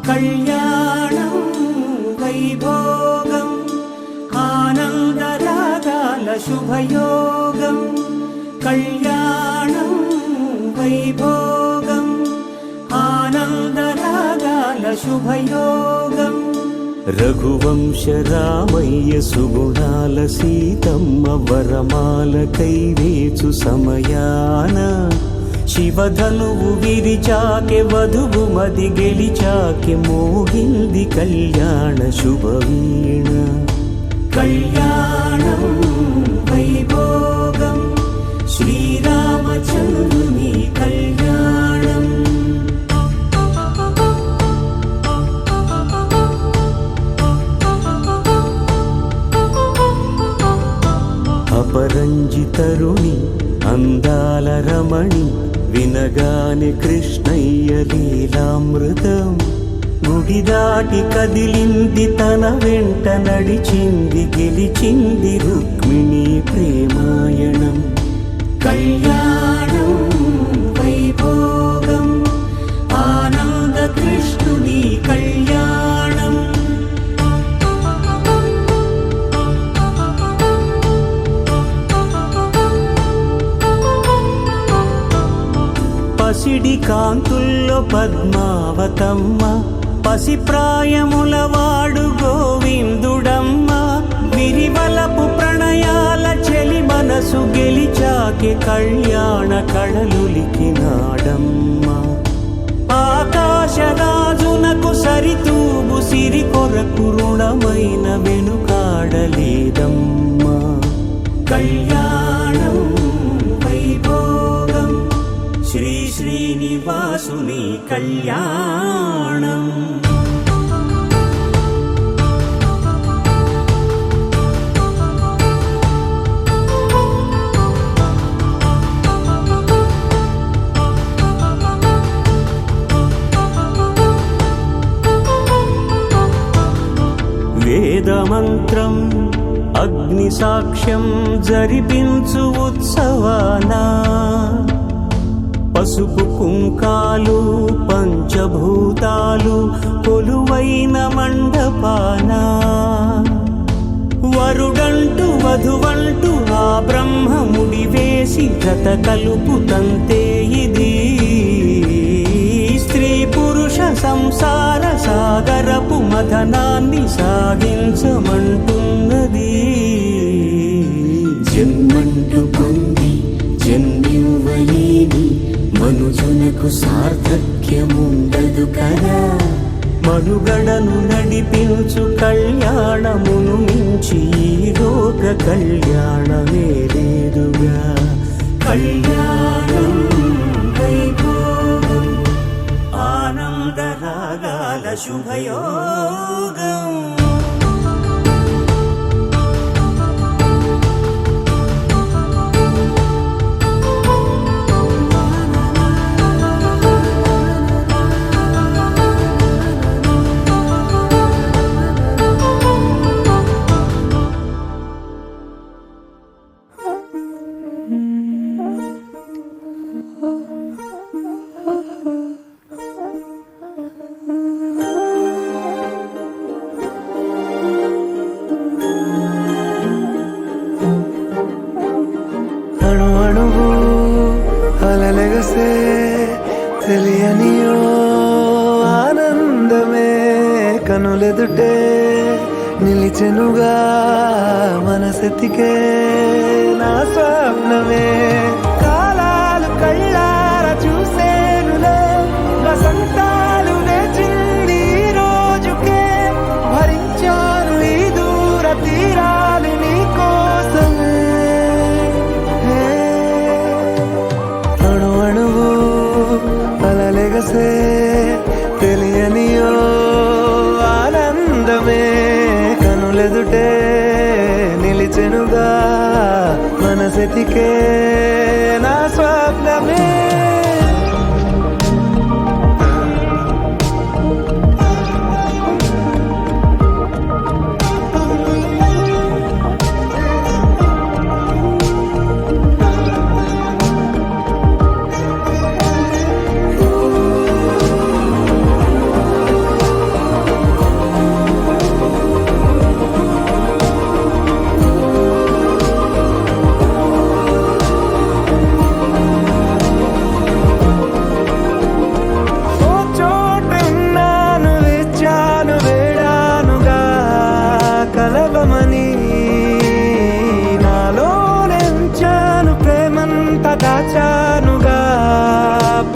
కళ్యాణం వైభోగం ఆనందరాగాల శుభయోగం. కళ్యాణం వైభోగం ఆనందరాగాల శుభయోగం. రఘువంశ రామయ్య సుగుణాల సీతమ్మ వరమాల కైవేచు సమయాన శివధనువు విరిచాకె వధువు మది గెలిచాకె మోగింది కళ్యాణ శుభవీణ. కళ్యాణం వైభోగం శ్రీరామచంద్రుని కళ్యాణం. అపరంజి తరుణి అందాల రమణి వినగానే కృష్ణయ్య లీలామృతం. గుడి దాటి కదిలింది తన వెంట నడిచింది గెలిచింది రుక్మిణి ప్రేమాయణం. కళ్యాణం వైభోగం ఆనంద కృష్ణుని కళ్యాణం. పసిడి కాంతుల్లో పద్మావతమ్మ పసిప్రాయముల వాడు గోవిందుడమ్మ. విరివలపు ప్రణయాల చెలి మనసు గెలిచాకే కళ్యాణ కళలులికినాడమ్మ. ఆకాశరాజునకు సరితూగు సిరి కొరకు రుణమైన వెనుకాడలేదమ్మ. కళ్యాణం వైభోగం శ్రీ శ్రీనివాసుని కళ్యాణం. వేదమంత్రం అగ్ని సాక్ష్యం జరిపించు ఉత్సవానా. పసుపు కుంకాలు పంచభూతాలు కొలువైన మండపాన. వరుడంటూ వధువంటూ ఆ బ్రహ్మముడి వేసి జత కలుపు తంతే ఇది. స్త్రీ పురుష సంసార సాగరపు మథనాన్ని సాగించమంటున్నది. జన్మంటూ పొంది జన్మివ్వలేని మనుజునకు సార్థక్యముండదు కదా. మనుగడను నడిపించు కళ్యాణమును మించి ఈ లోక కళ్యాణమే లేదుగా. కళ్యాణం వైభోగం ఆనందరాగాల శుభయోగం. తెలియనియో ఆనందమే కనులెదుటే నిలిచెనుగా మనసెతికే నా స్వప్నమే. కాలాలు కళ్ళార చూసేనులే వసంతాలు వేచింది రోజుకే. భరించాను ఈ దూర తీరాలు నీ కోసమే. అణు అణువు అలలెగసే తెలియనియో ఆనందమే కనులెదుటే నిలిచెనుగా మనసెతికే నా స్వప్నమే.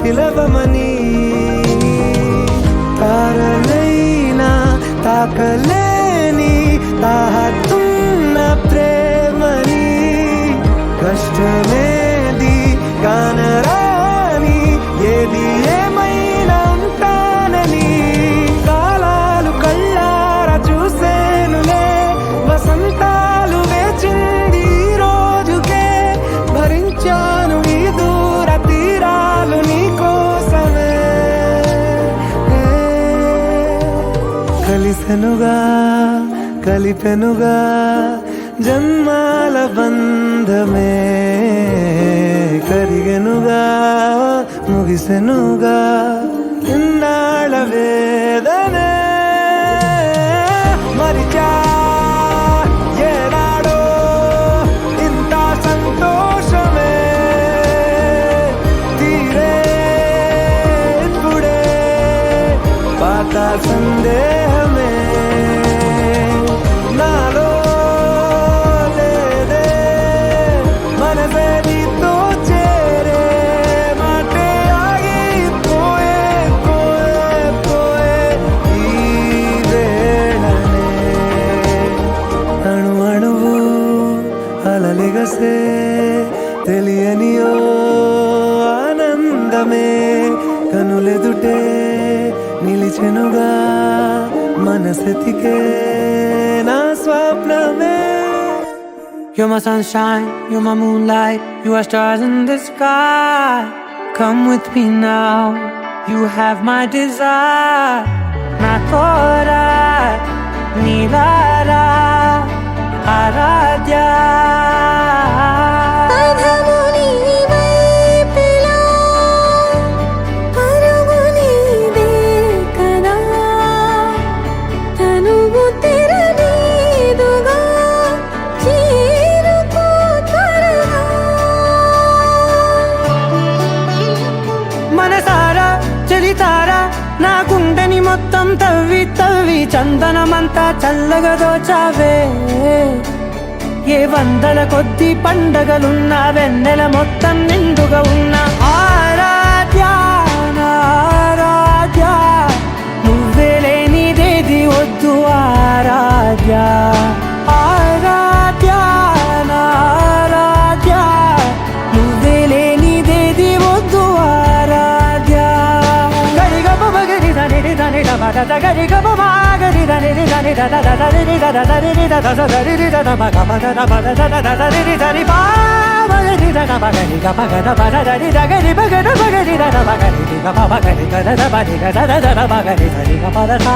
పిలవమని తారలైనా తాకలేని తాహతున్న ప్రేమని కష్టమేది కానరాని ఏది ఏమైనా ఉంటానని కాలాలు కళ్ళార చూసేనులే వసంతాలు వేచింది ఈ రోజుకే భరించాను ఈ దూర తీరాలు నీ కోసమే కలిసెనుగా కలిపెనుగా జన్మాల బంధమే కరిగెనుగా ముగిసెనుగా ఇన్నాళ్ళ వేదనే మరిచా ఏనాడో ఇంత సంతోషమే తీరే ఇప్పుడే పాత సందేహమే నాలో లేదే మనసే నీతో చేరే మాటే ఆగిపోయే పోయే పోయే ఈ వేళనే అణు అణువు అలలిగసే తెలియనియో ఆనందమే కనులెదుటే నిలిచెనుగా మనసెతికే నా స్వప్నమే. You're my sunshine, you're my moonlight, you are stars in the sky. Come with me now, you have my desire. Na tora, nilara, aradya. మనసారా చలితారా నా గుండెని మొత్తం తవ్వి తవ్వి చందనమంతా చల్లగా దోచావే ఏ వందల కొద్ది పండగలున్నా వెన్నెల మొత్తం నిండుగా ఉన్న ఆరాధ్య నా ఆరాధ్య నువ్వే లేనిదేది వద్దు ఆరాధ్య ఆరాధ్య నా ఆరాధ్య నువ్వే లేనిదేది వద్దు ఆరాధ్య గరిగ బగరి దని దని దబద గరిగ బగరి దని దని దద దరి దద దరి దద దరి దద బగ దద దరి దరి బా బగరి దద బగరి గ బగ దద దరి దగరి బగ బగరి దద బగరి గ బగరి దద బగరి దద దద బగరి దరి గ పద సా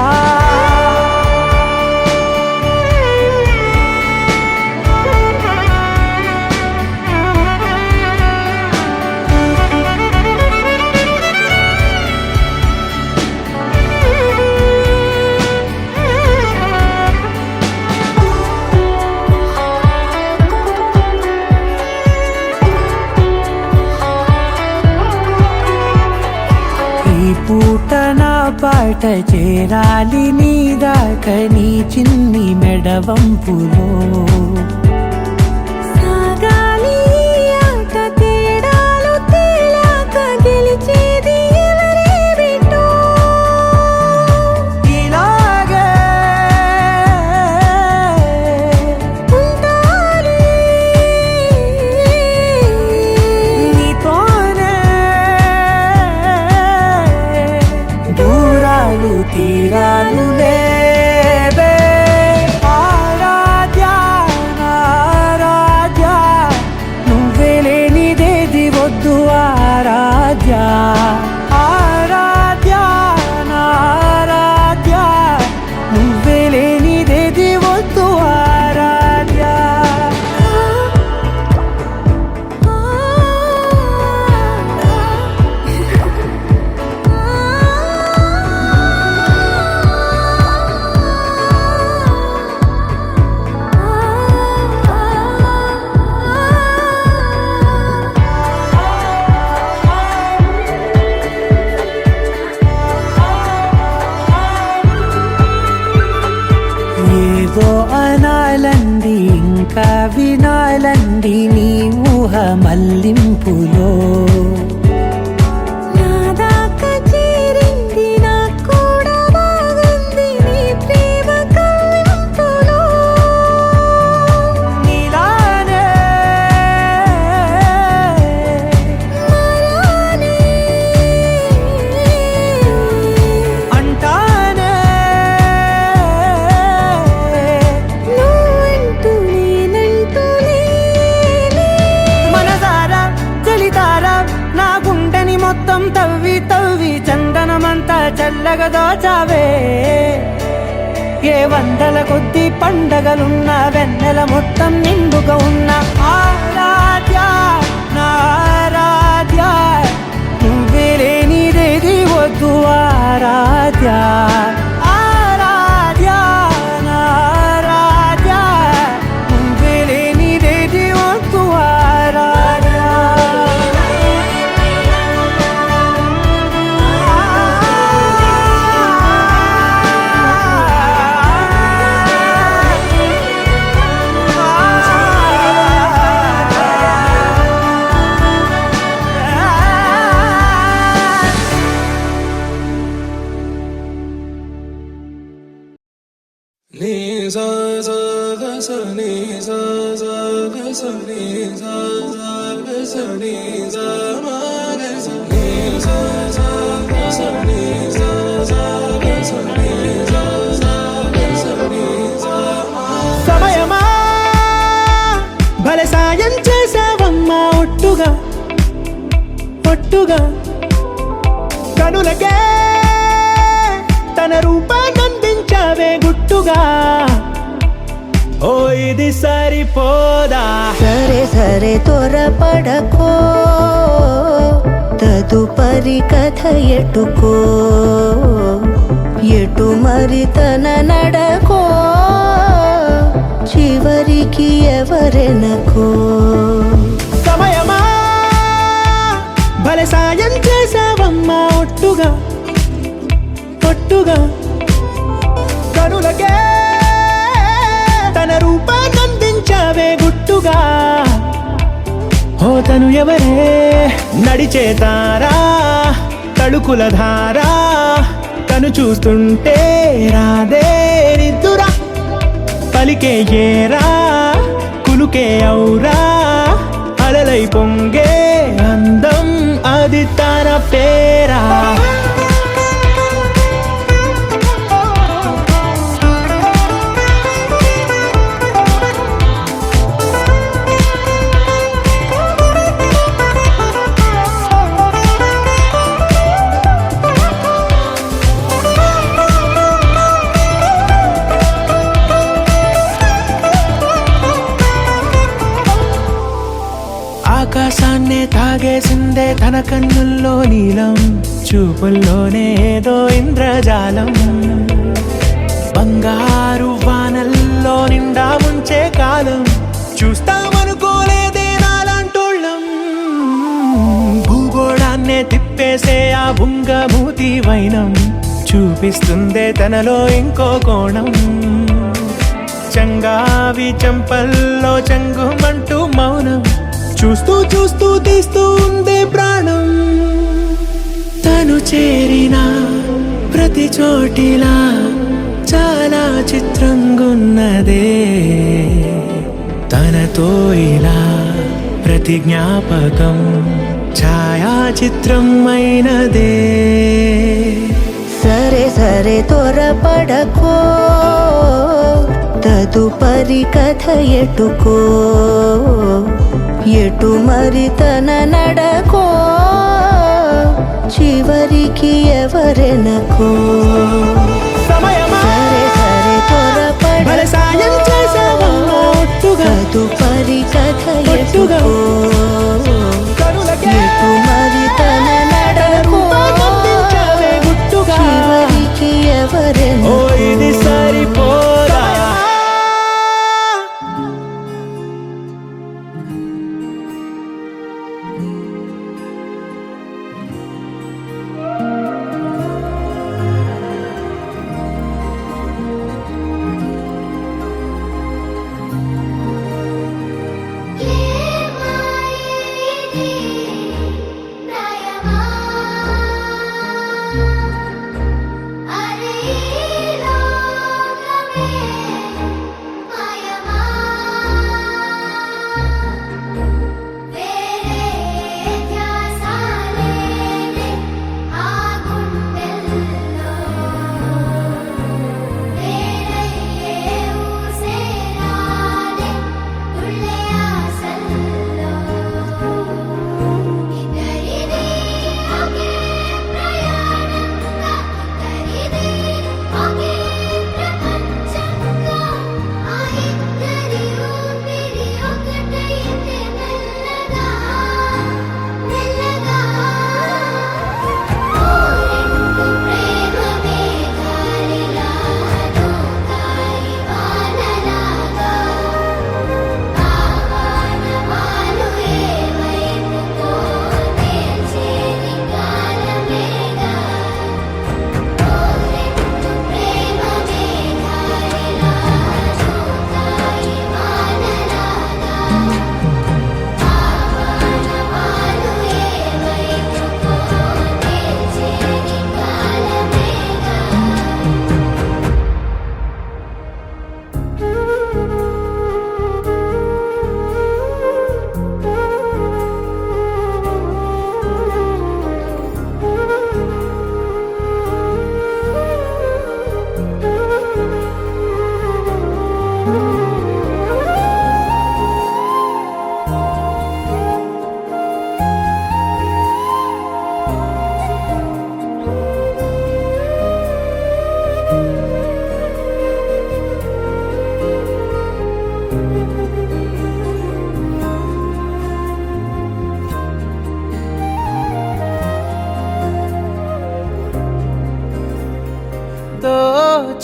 పూట నా పాట చేరాలి నీ దాకా నీ చిన్ని మెడవంపులో సాగాలి ఆట తేడాలు తేలాక గెలిచేది ఎవరే బిడ్డో ఇలాగే ఉంటాలి నీతోనే దూరాలు తీరాలు లేవే ఆరాధ్య నా ఆరాధ్య నువ్వే లేనిదేది వద్దు ఆరాధ్య ఆరాధ్య నా ఆరాధ్య నువ్వే లేనిదేది వద్దు ఆరాధ్య ఏదో అనాలండి ఇంకా వినాలండి నీ ఊహ మల్లింపులో నా చల్లగా దోచావే ఏ వందల కొద్ది పండగలున్న వెన్నెల మొత్తం నిండుగా ఉన్న ఆరాధ్య నా ఆరాధ్య నువ్వే లేనిదేది వద్దు ఆరాధ్య ఆరాధ్య నా ఆరాధ్య నువ్వే లేనిదేది వద్దు ఆరాధ్య సమయమా భలే సాయం చేసావమ్మా ఒట్టుగా ఒట్టుగా కనులకే తన రూపాన్నందించావే గుట్టుగా ఓ ఇది సరిపోదా సరే సరే త్వరపడకో తదుపరి కథ ఎటుకో ఎటు మరి తన నడకో చివరికి ఎవరెనకో సమయమా భలే సాయం చేసావమ్మా ఒట్టుగా ఒట్టుగా కనులకే తన రూపాన్నందించావే గుట్టుగా ఓ తను ఎవరే నడిచే తారా తళుకుల ధారా తను చూస్తుంటే రాదే నిద్దురా పలికే ఏరా కులుకే ఔరా అలలై పొంగే అందం అది తన పేరా ఆకాశాన్నే తాగేసిందే తన కన్నుల్లో నీలం చూపుల్లోనే ఏదో ఇంద్రజాలం బంగారు వానల్లో నిండా ఉంచే కాలం చూస్తామనుకోలేదే నాలాంటోళ్ళం భూగోళాన్నే తిప్పేసే ఆ బుంగమూతి వైనం చూపిస్తుందే తనలో ఇంకో కోణం చంగావి చంపల్లో చంగుమంటూ మౌనం చూస్తూ చూస్తూ తీస్తూ ఉందే ప్రాణం తను చేరిన ప్రతి చోటిలా చాలా చిత్రంగున్నదే తనతో ఇలా ప్రతి జ్ఞాపకం ఛాయాచిత్రం అయినదే సరే సరే త్వరపడకో తదుపరి కథ ఎటుకో ఎటు మరి తన నడకో చివరికి ఎవరెనకో సమయమా సరే సరే భలే సాయం త్వరపడకో చేసావమ్మా ఒట్టుగా తదుపరి కథ ఒట్టుగా ఎటుకో కనులకే ఎటు మరి తన నడకో రూపాన్నందించావే గుట్టుగా చివరికి ఓ ఎవరెనకో ఇది సరిపోదా ఏ మాయ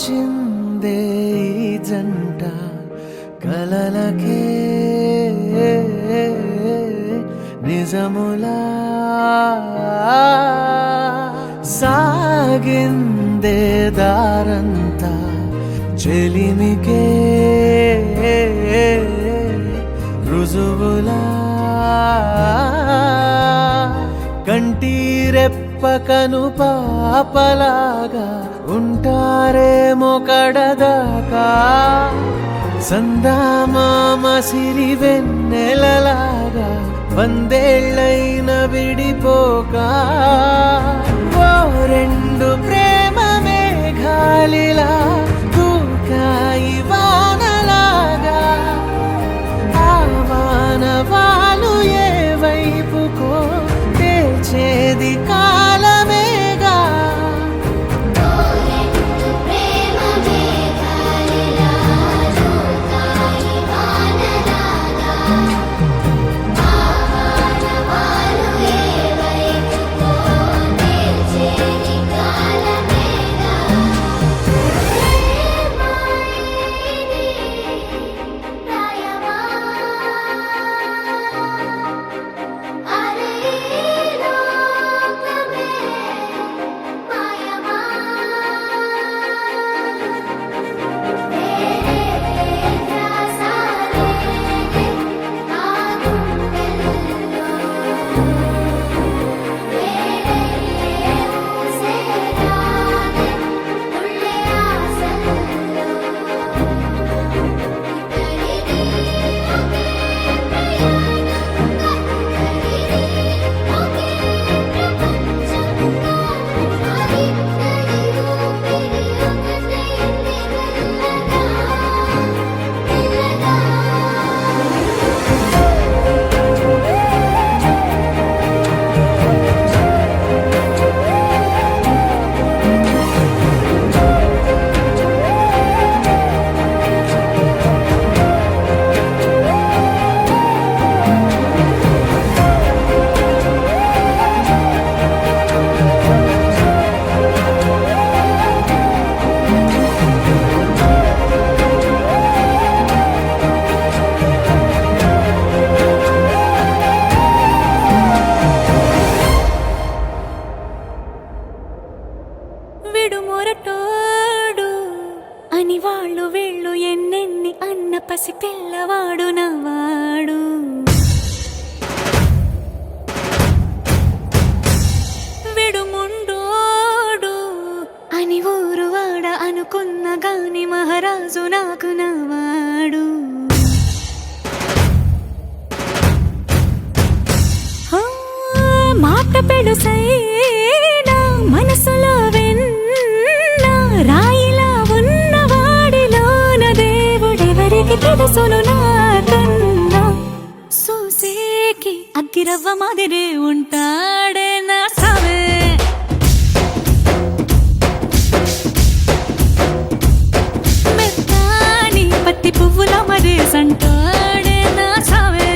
తోచిందే ఈ జంట కలలకే నిజములా సాగిందే దారంతా చెలిమికే రుజువులా కంటి రెప్పకను పాపలాగా ఉంటారేమో కడదాకా సందామామ సిరి వెన్నెలలాగా వందేళ్ళైన విడిపోక ఓ రెండు ప్రేమ మేఘాలిలా దూకాయి వానలాగా ఆ వానవాలు ఏ వైపుకో తేల్చేది కాలమేగా విడుమొరటోడు అని వాళ్ళు వీళ్ళు ఎన్నెన్ని అన్న పసి పిల్లవాడు నవ్వాడు విడుముండోడు అని ఊరు వాడ అనుకున్న గాని మహారాజు నాకు నవ్వాడు మాట పెడుసైనా మనసులో రాయిలా ఉన్నవాడిలోన దేవుడెవరికి తెలుసును నాకన్నా సూసేకి అగ్గిరవ్వ మాదిరి ఉంటాడే నా సావే మెత్తాని పత్తి పువ్వుల మరి సంటాడే నా సావే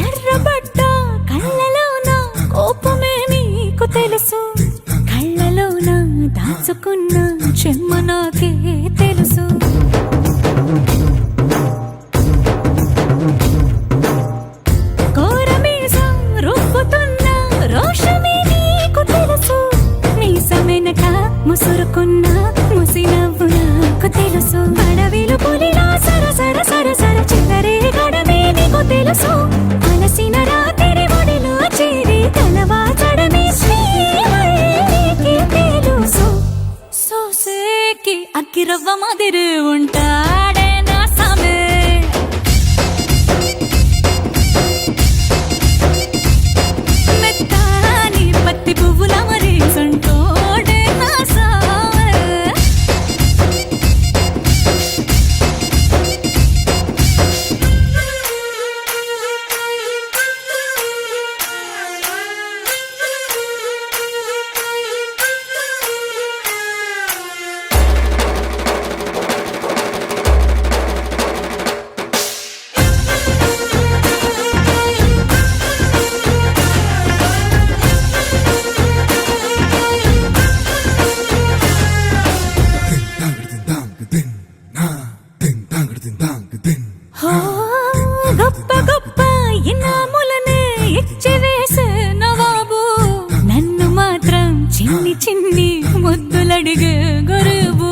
ఎర్రబడ్డ కళ్ళలోన కోపమే నీకు తెలుసు కళ్ళలోన దాచుకున్న చెమ్మ నాకే తెలుసు కోరమీసం రుబ్బుతున్న రోషమే నీకు తెలుసు మీసమెనక ముసురుకున్న ముసినవ్వు నాకు తెలుసు అడవిలు పులిలా సరసర సరసర చిల్లరే గడమే నీకు తెలుసు అలసిన రాత్రి ఒడిలో చేరి తలవాచడమే శ్రీవల్లికి తెలుసు సోసేకి అగ్గిరవ్వ మాదిరి ఉంటాడే నా సామే మెత్తాని పత్తి పువ్వుల మరి సంటో అడిగే గరీబు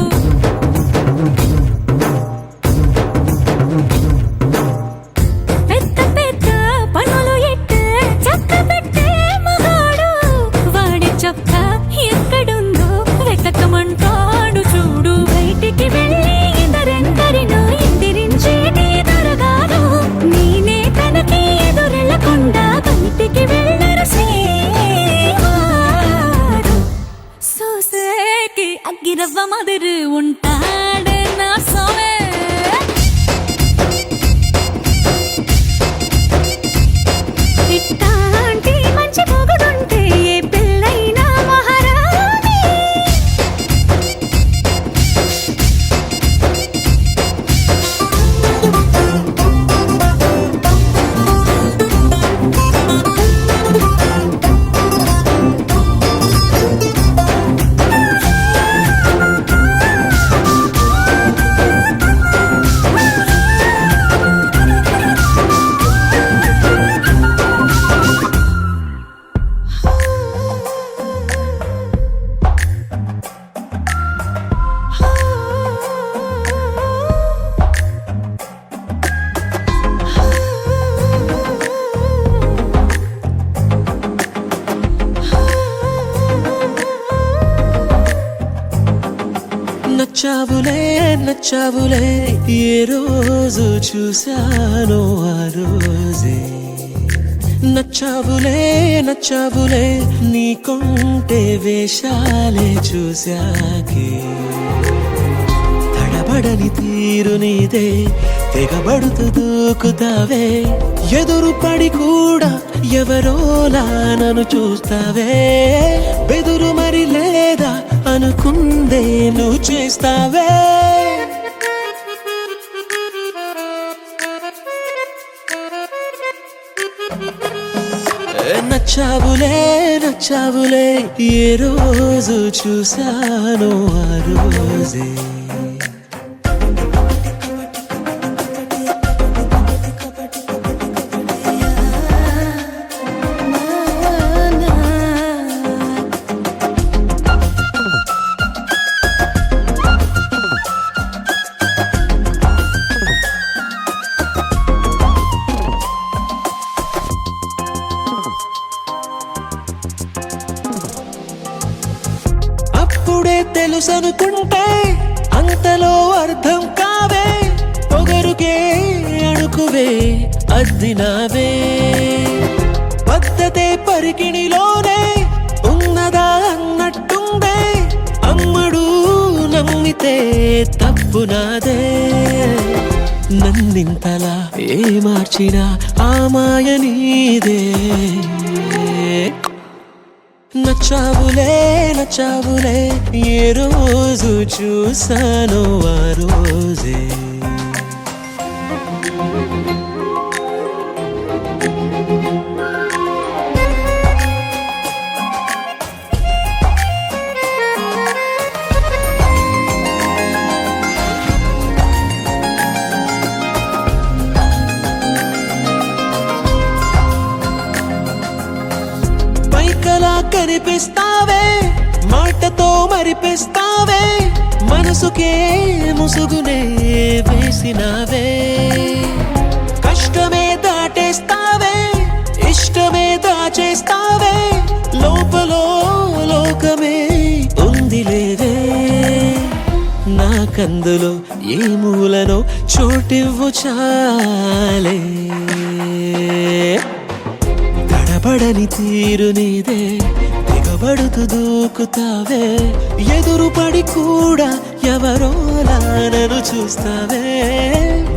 పెద్ద పెద్ద పనులు ఎట్టే చక్క పెట్టే మగాడు వాడి చొక్క ఎక్కడుందో వెతకమంటాడు చూడు బయటికి వెళ్ళి ఇద్దరెందరినో ఎదిరించేది దొరగాను నేనే తనకి ఎదురెళ్ళకుండా బయటికి వెళ్ళరు శ్రీవారు సోసేకి అగ్గిరవ్వ మదిరి ఉంటాడే నా సోమే ఇట్టాంటి మంచి మొగుడుంటే ఏ పెళ్ళైనా మహారాణి నచ్చావులే నచ్చావులే ఏ రోజు చూశానో ఆ రోజే నచ్చావులే నచ్చావులే నీకుంటే వేషాలే చూశాకే తడబడని తీరు నీదే తెగబడుతూ దూకుతావే ఎదురు పడి కూడా ఎవరోలా నన్ను చూస్తావే బెదురు మరి లేదా అనుకుందే నువ్వు చేస్తావే నచ్చావులే నచ్చావులే ఏ రోజు చూశానో ఆ రోజే అప్పుడే తెలుసనుకుంటే అంతలో అర్థం కావే పొగరుకే అణుకువే అద్దినావే పద్ధతే పరికిణిలోనే ఉన్నదా అన్నట్టుందే అమ్మడు నమ్మితే తప్పు నాదే నన్నింతలా ఏ మార్చినా ఆ మాయ నీదే నచ్చావులే నచ్చావులే ఏ రోజు చూశానో ఆ రోజే పైకలా కనిపిస్తావే మాటతో మరిపిస్తావే మనసుకే ముసుగునే వేసినావే కష్టమే దాటేస్తావే ఇష్టమే దాచేస్తావే లోపలో లోకమే ఉంది లేవే నాకందులో ఏ మూలనో చోటివ్వు చాలే తడబడని తీరు నీదే తెగబడుతూ దూకుతావే ఎదురు పడి కూడా ఎవరోలా నన్ను చూస్తావే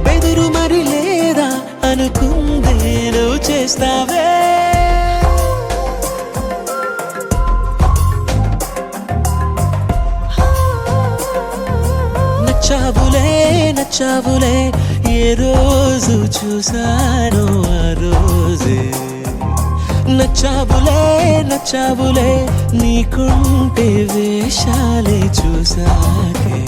బెదురు మరి లేదా అనుకుందే నువ్వు చేస్తావే నచ్చావులే నచ్చావులే ఏ రోజు చూశానో ఆ రోజే నచ్చావులే నచ్చావులే నీకుంటే వేషాలే చూసాకే